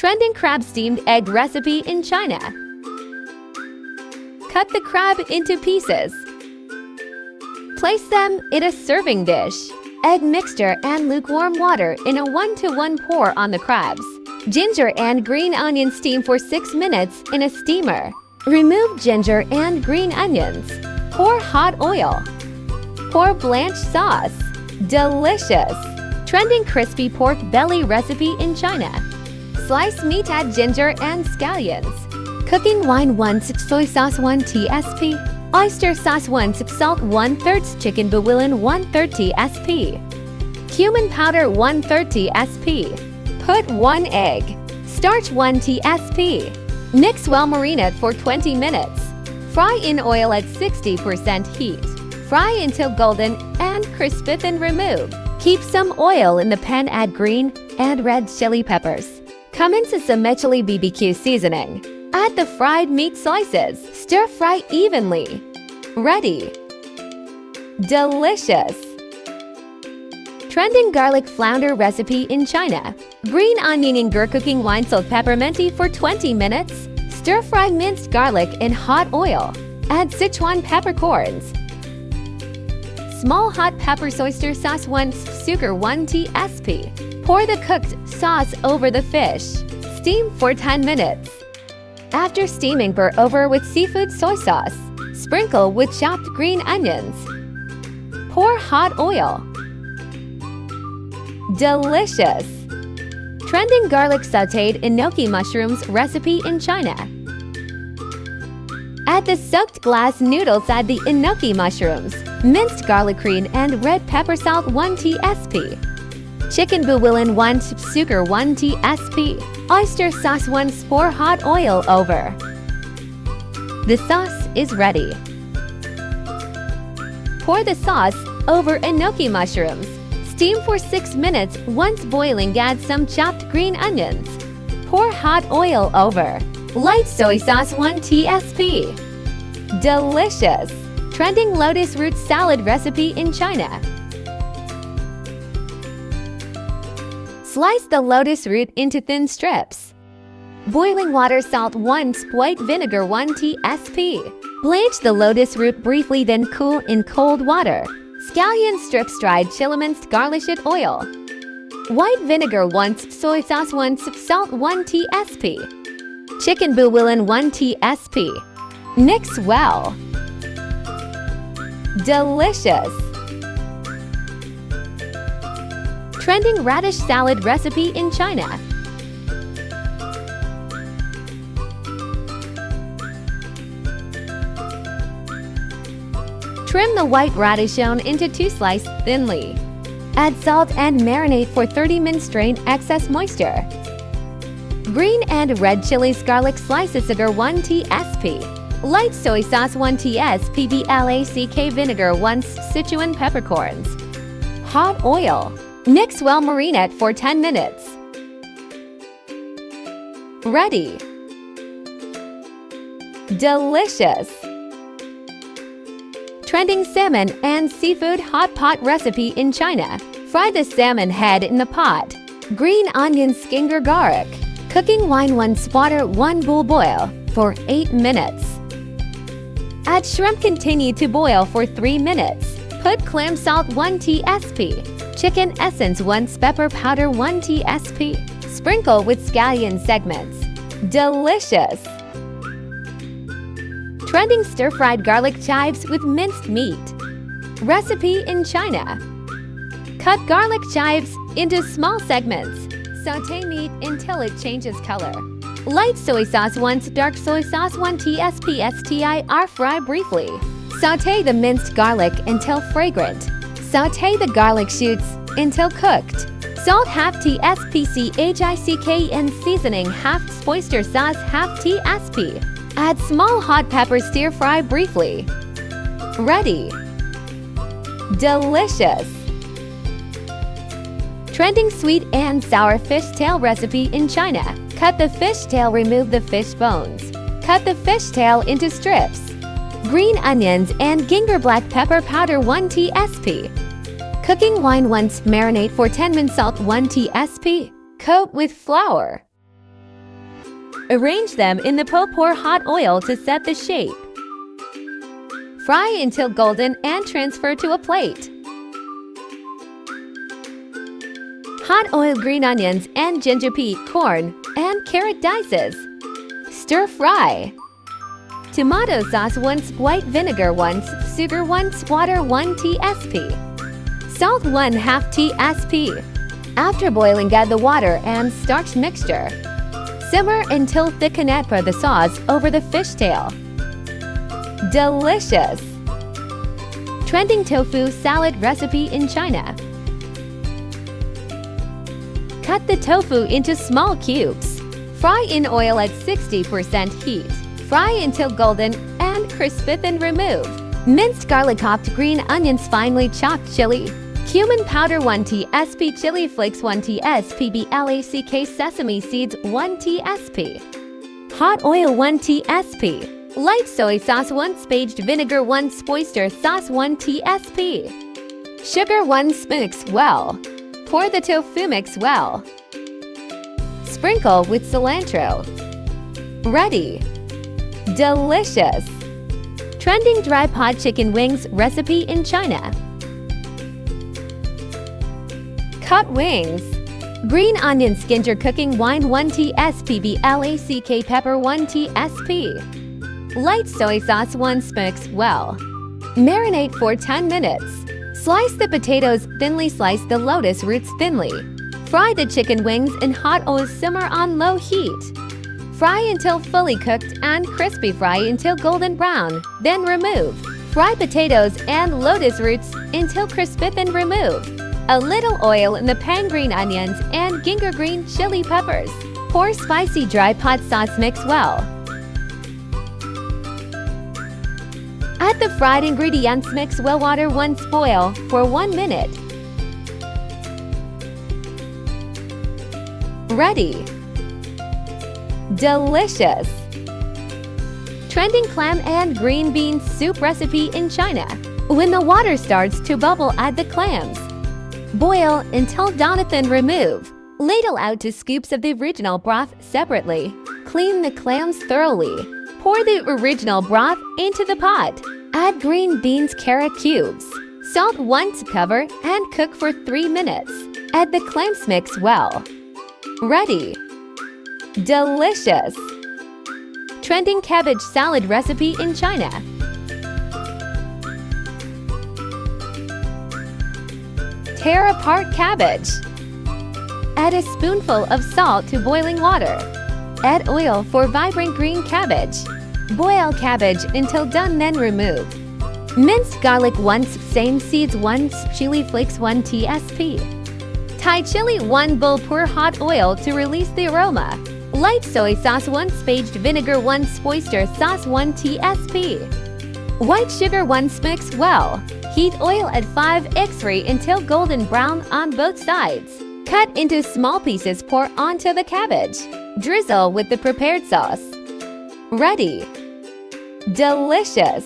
Trending crab steamed egg recipe in China. Cut the crab into pieces. Place them in a serving dish. Egg mixture and lukewarm water in a 1-to-1 pour on the crabs. Ginger and green onion steam for 6 minutes in a steamer. Remove ginger and green onions. Pour hot oil. Pour blanched sauce. Delicious! Trending crispy pork belly recipe in China. Sliced meat, add ginger and scallions. Cooking wine 1 sip, soy sauce 1 tsp. Oyster sauce 1 sip, salt 1/3, chicken bouillon 1/3 tsp. Cumin powder 1/3 tsp. Put 1 egg. Starch 1 tsp. Mix well, marinate for 20 minutes. Fry in oil at 60% heat. Fry until golden and crisp, then remove. Keep some oil in the pan, add green and red chili peppers. Commence some chili BBQ seasoning. Add the fried meat slices. Stir fry evenly. Ready. Delicious! Trending garlic flounder recipe in China. Green onion and cooking wine, salt, pepperminty for 20 minutes. Stir fry minced garlic in hot oil. Add Sichuan peppercorns. Small hot pepper, oyster sauce 1 sugar 1 tsp. Pour the cooked sauce over the fish. Steam for 10 minutes. After steaming, pour over with seafood soy sauce. Sprinkle with chopped green onions. Pour hot oil. Delicious! Trending garlic sautéed enoki mushrooms recipe in China. Add the soaked glass noodles, add the enoki mushrooms, minced garlic, green and red pepper, salt 1 tsp. Chicken bouillon 1 sugar 1 tsp. Oyster sauce 1 pour hot oil over. The sauce is ready. Pour the sauce over enoki mushrooms. Steam for 6 minutes. Once boiling, add some chopped green onions. Pour hot oil over. Light soy sauce 1 tsp. Delicious! Trending lotus root salad recipe in China. Slice the lotus root into thin strips. Boiling water, salt 1 white vinegar 1 tsp. Blanch the lotus root briefly, then cool in cold water. Scallion strips, dried chili, minced garlic oil. White vinegar 1 soy sauce 1 salt 1 tsp. Chicken bouillon 1 tsp. Mix well. Delicious! Trending radish salad recipe in China. Trim the white radish into 2 slices thinly. Add salt and marinate for 30 minutes. Strain excess moisture. Green and red chilies, garlic slices, sugar 1 tsp. Light soy sauce 1 tsp. Black vinegar 1 Sichuan peppercorns. Hot oil. Mix well, marinate for 10 minutes. Ready. Delicious! Trending salmon and seafood hot pot recipe in China. Fry the salmon head in the pot. Green onion, ginger, garlic. Cooking wine 1 water 1 boil for 8 minutes. Add shrimp, continue to boil for 3 minutes. Put clam salt 1 tsp. Chicken essence 1 pepper powder 1 tsp. Sprinkle with scallion segments. Delicious! Trending stir-fried garlic chives with minced meat. Recipe in China. Cut garlic chives into small segments. Sauté meat until it changes color. Light soy sauce 1 dark soy sauce 1 tsp. Stir fry briefly. Sauté the minced garlic until fragrant. Sauté the garlic shoots until cooked. Salt half tsp. Chick and seasoning half oyster sauce half tsp. Add small hot pepper, stir fry briefly. Ready. Delicious! Trending sweet and sour fish tail recipe in China. Cut the fish tail, remove the fish bones. Cut the fish tail into strips. Green onions and ginger, black pepper powder 1 tsp. Cooking wine 1, marinate for 10 minutes, salt 1 tsp. Coat with flour. Arrange them in the pot. Pour hot oil to set the shape. Fry until golden and transfer to a plate. Hot oil green onions and ginger pea, corn, and carrot dices. Stir fry. Tomato sauce 1 white vinegar 1 sugar 1 water 1 tsp. Salt 1/2 tsp. After boiling, add the water and starch mixture. Simmer until thicken. Pour the sauce over the fishtail. Delicious! Trending tofu salad recipe in China. Cut the tofu into small cubes. Fry in oil at 60% heat. Fry until golden and crisp, then remove. Minced garlic, chopped green onions, finely chopped chili, cumin powder 1 tsp, chili flakes 1 tsp, black sesame seeds 1 tsp. Hot oil 1 tsp. Light soy sauce 1 spaged vinegar 1 oyster sauce 1 tsp. Sugar 1 mix well. Pour the tofu mix well. Sprinkle with cilantro. Ready! Delicious! Trending dry pod chicken wings recipe in China. Cut wings. Green onions, ginger cooking wine 1 tsp, black pepper 1 tsp. Light soy sauce 1 mix well. Marinate for 10 minutes. Slice the potatoes thinly. Slice the lotus roots thinly. Fry the chicken wings in hot oil. Simmer on low heat. Fry until fully cooked and crispy. Fry until golden brown, then remove. Fry potatoes and lotus roots until crisp, then remove. A little oil in the pan, green onions and ginger green chili peppers. Pour spicy dry pot sauce mix well. Add the fried ingredients, mix well. Water 1 boil for 1 minute. Ready! Delicious! Trending clam and green bean soup recipe in China. When the water starts to bubble, add the clams. Boil until done, then remove. Ladle out 2 scoops of the original broth separately. Clean the clams thoroughly. Pour the original broth into the pot. Add green beans, carrot cubes. Salt once, cover, and cook for 3 minutes. Add the clams, mix well. Ready! Delicious! Trending cabbage salad recipe in China. Tear apart cabbage. Add a spoonful of salt to boiling water. Add oil for vibrant green cabbage. Boil cabbage until done, then remove. Minced garlic 1 same seeds 1 chili flakes 1 tsp. Thai chili 1 bowl. Pour hot oil to release the aroma. Light soy sauce 1 spaged vinegar 1 oyster sauce 1 tsp. White sugar 1 mix well. Heat oil at 5x3 until golden brown on both sides. Cut into small pieces. Pour onto the cabbage. Drizzle with the prepared sauce. Ready! Delicious!